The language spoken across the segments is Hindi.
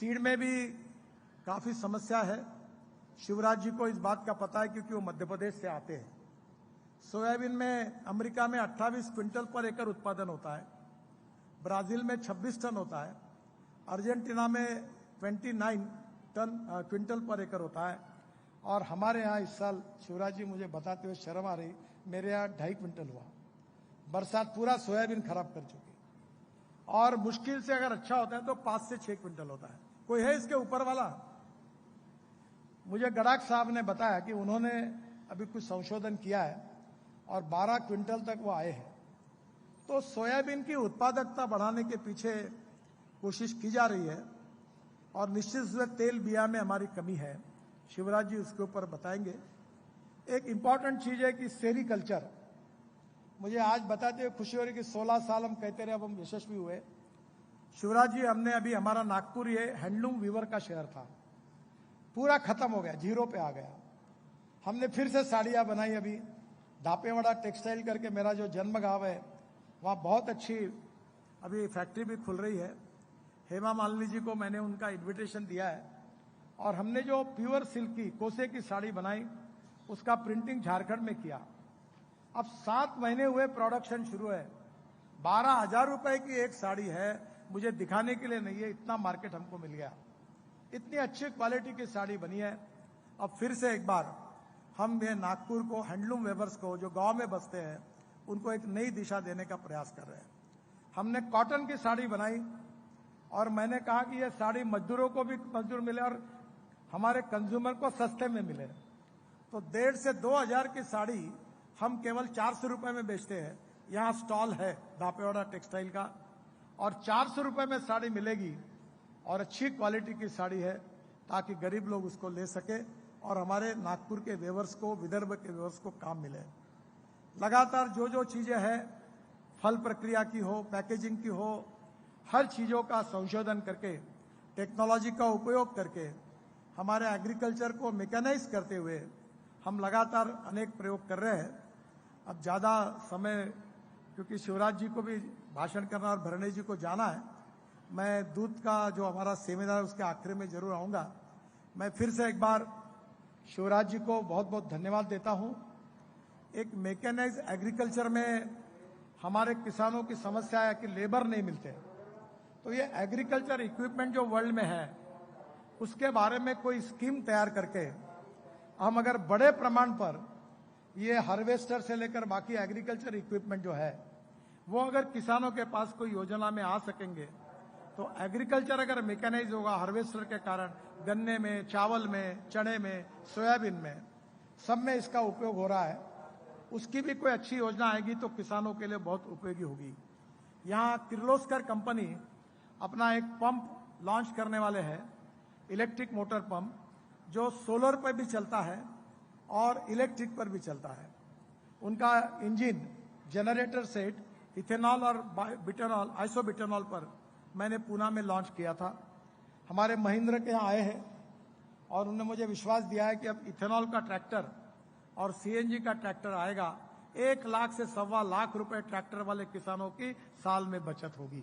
सीड में भी काफी समस्या है। शिवराज जी को इस बात का पता है क्योंकि वो मध्य प्रदेश से आते हैं। सोयाबीन में अमेरिका में 28 क्विंटल पर एकड़ उत्पादन होता है, ब्राजील में 26 टन होता है, अर्जेंटीना में 29 क्विंटल पर एकड़ होता है, और हमारे यहाँ इस साल शिवराज जी मुझे बताते हुए शर्म आ रही, मेरे यहाँ 2.5 क्विंटल हुआ। बरसात पूरा सोयाबीन खराब कर चुकी, और मुश्किल से अगर अच्छा होता है तो 5 से 6 क्विंटल होता है। कोई है इसके ऊपर वाला? मुझे गडाख साहब ने बताया कि उन्होंने अभी कुछ संशोधन किया है और 12 क्विंटल तक वो आए हैं। तो सोयाबीन की उत्पादकता बढ़ाने के पीछे कोशिश की जा रही है, और निश्चित रूप से तेल बिया में हमारी कमी है। शिवराज जी उसके ऊपर बताएंगे। एक इंपॉर्टेंट चीज है कि सेरीकल्चर, मुझे आज बताते हुए खुशी हो रही कि 16 साल हम कहते रहे, अब हम यशस्वी हुए। शिवराज जी, हमने अभी हमारा नागपुर ये हैंडलूम वीवर का शहर था, पूरा खत्म हो गया, जीरो पे आ गया। हमने फिर से साड़ियां बनाई। अभी धापेवाड़ा टेक्सटाइल करके मेरा जो जन्म गांव है, वहां बहुत अच्छी अभी फैक्ट्री भी खुल रही है। हेमा मालिनी जी को मैंने उनका इन्विटेशन दिया है, और हमने जो प्योर सिल्क की कोसे की साड़ी बनाई, उसका प्रिंटिंग झारखंड में किया। अब 7 महीने हुए, प्रोडक्शन शुरू है। 12,000 रुपए की एक साड़ी है, मुझे दिखाने के लिए नहीं है, इतना मार्केट हमको मिल गया। इतनी अच्छी क्वालिटी की साड़ी बनी है। अब फिर से एक बार हम ये नागपुर को, हैंडलूम वेवर्स को, जो गांव में बसते हैं, उनको एक नई दिशा देने का प्रयास कर रहे हैं। हमने कॉटन की साड़ी बनाई, और मैंने कहा कि ये साड़ी मजदूरों को भी मजदूर मिले और हमारे कंज्यूमर को सस्ते में मिले। तो 1,500 से 2,000 की साड़ी हम केवल 400 रुपए में बेचते हैं। यहाँ स्टॉल है धापेवाड़ा टेक्सटाइल का, और 400 रुपए में साड़ी मिलेगी, और अच्छी क्वालिटी की साड़ी है, ताकि गरीब लोग उसको ले सके और हमारे नागपुर के वेवर्स को, विदर्भ के वेवर्स को काम मिले। लगातार जो जो चीजें हैं, फल प्रक्रिया की हो, पैकेजिंग की हो, हर चीजों का संशोधन करके, टेक्नोलॉजी का उपयोग करके, हमारे एग्रीकल्चर को मैकेनाइज करते हुए हम लगातार अनेक प्रयोग कर रहे हैं। अब ज्यादा समय, क्योंकि शिवराज जी को भी भाषण करना और भरणे जी को जाना है, मैं दूध का जो हमारा सेमिनार उसके आखिर में जरूर आऊंगा। मैं फिर से एक बार शिवराज जी को बहुत बहुत धन्यवाद देता हूं। एक मैकेनाइज एग्रीकल्चर में हमारे किसानों की समस्या है कि लेबर नहीं मिलते, तो ये एग्रीकल्चर इक्विपमेंट जो वर्ल्ड में है, उसके बारे में कोई स्कीम तैयार करके हम अगर बड़े प्रमाण पर ये हार्वेस्टर से लेकर बाकी एग्रीकल्चर इक्विपमेंट जो है, वो अगर किसानों के पास कोई योजना में आ सकेंगे, तो एग्रीकल्चर अगर मैकेनाइज होगा हार्वेस्टर के कारण, गन्ने में, चावल में, चने में, सोयाबीन में, सब में इसका उपयोग हो रहा है, उसकी भी कोई अच्छी योजना आएगी तो किसानों के लिए बहुत उपयोगी होगी। यहाँ किर्लोस्कर कंपनी अपना एक पंप लॉन्च करने वाले हैं, इलेक्ट्रिक मोटर पंप, जो सोलर पर भी चलता है और इलेक्ट्रिक पर भी चलता है। उनका इंजन, जनरेटर सेट इथेनॉल और बिटेनॉल, आइसोबिटेनॉल पर मैंने पूना में लॉन्च किया था। हमारे महिंद्रा के यहाँ आए हैं, और उन्होंने मुझे विश्वास दिया है कि अब इथेनॉल का ट्रैक्टर और सीएनजी का ट्रैक्टर आएगा, 1 लाख से 1.25 लाख रुपए ट्रैक्टर वाले किसानों की साल में बचत होगी।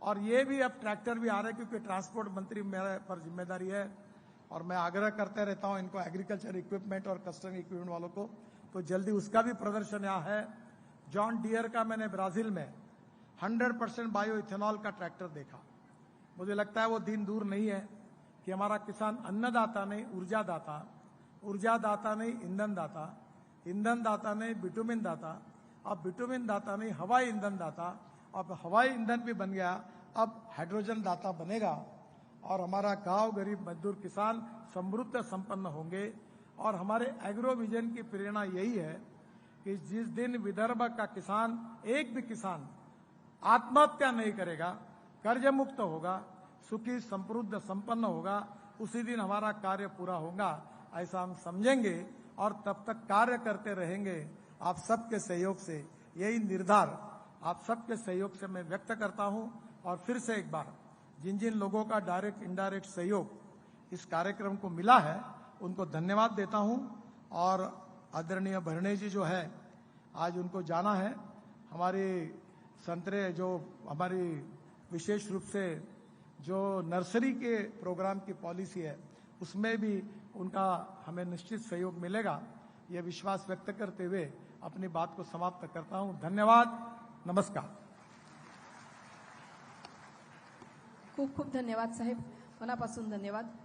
और ये भी अब ट्रैक्टर भी आ रहे हैं, क्योंकि ट्रांसपोर्ट मंत्री मेरे पर जिम्मेदारी है, और मैं आग्रह करते रहता हूं इनको, एग्रीकल्चर इक्विपमेंट और कस्टम इक्विपमेंट वालों को, तो जल्दी उसका भी प्रदर्शन यहाँ है। जॉन डियर का मैंने ब्राजील में 100% बायो इथेनॉल का ट्रैक्टर देखा। मुझे लगता है वो दिन दूर नहीं है कि हमारा किसान अन्नदाता नहीं ऊर्जादाता, ऊर्जादाता नहीं ईंधन दाता, ईंधन दाता नहीं बिटुमिन दाता, अब बिटुमिन दाता नहीं हवाई ईंधन दाता, अब हवाई ईंधन भी बन गया, अब हाइड्रोजन दाता बनेगा, और हमारा गांव गरीब मजदूर किसान समृद्ध संपन्न होंगे। और हमारे एग्रो विजन की प्रेरणा यही है कि जिस दिन विदर्भ का किसान, एक भी किसान आत्महत्या नहीं करेगा, कर्ज मुक्त होगा, सुखी समृद्ध संपन्न होगा, उसी दिन हमारा कार्य पूरा होगा, ऐसा हम समझेंगे, और तब तक कार्य करते रहेंगे। आप सबके सहयोग से यही निर्धार आप सबके सहयोग से मैं व्यक्त करता हूं। और फिर से एक बार जिन जिन लोगों का डायरेक्ट इनडायरेक्ट सहयोग इस कार्यक्रम को मिला है, उनको धन्यवाद देता हूं। और आदरणीय भरणे जी जो है, आज उनको जाना है। हमारी संतरे जो हमारी विशेष रूप से जो नर्सरी के प्रोग्राम की पॉलिसी है उसमें भी उनका हमें निश्चित सहयोग मिलेगा, ये विश्वास व्यक्त करते हुए अपनी बात को समाप्त करता हूं। धन्यवाद, नमस्कार। खूप खूप धन्यवाद साहेब, मनापासून धन्यवाद।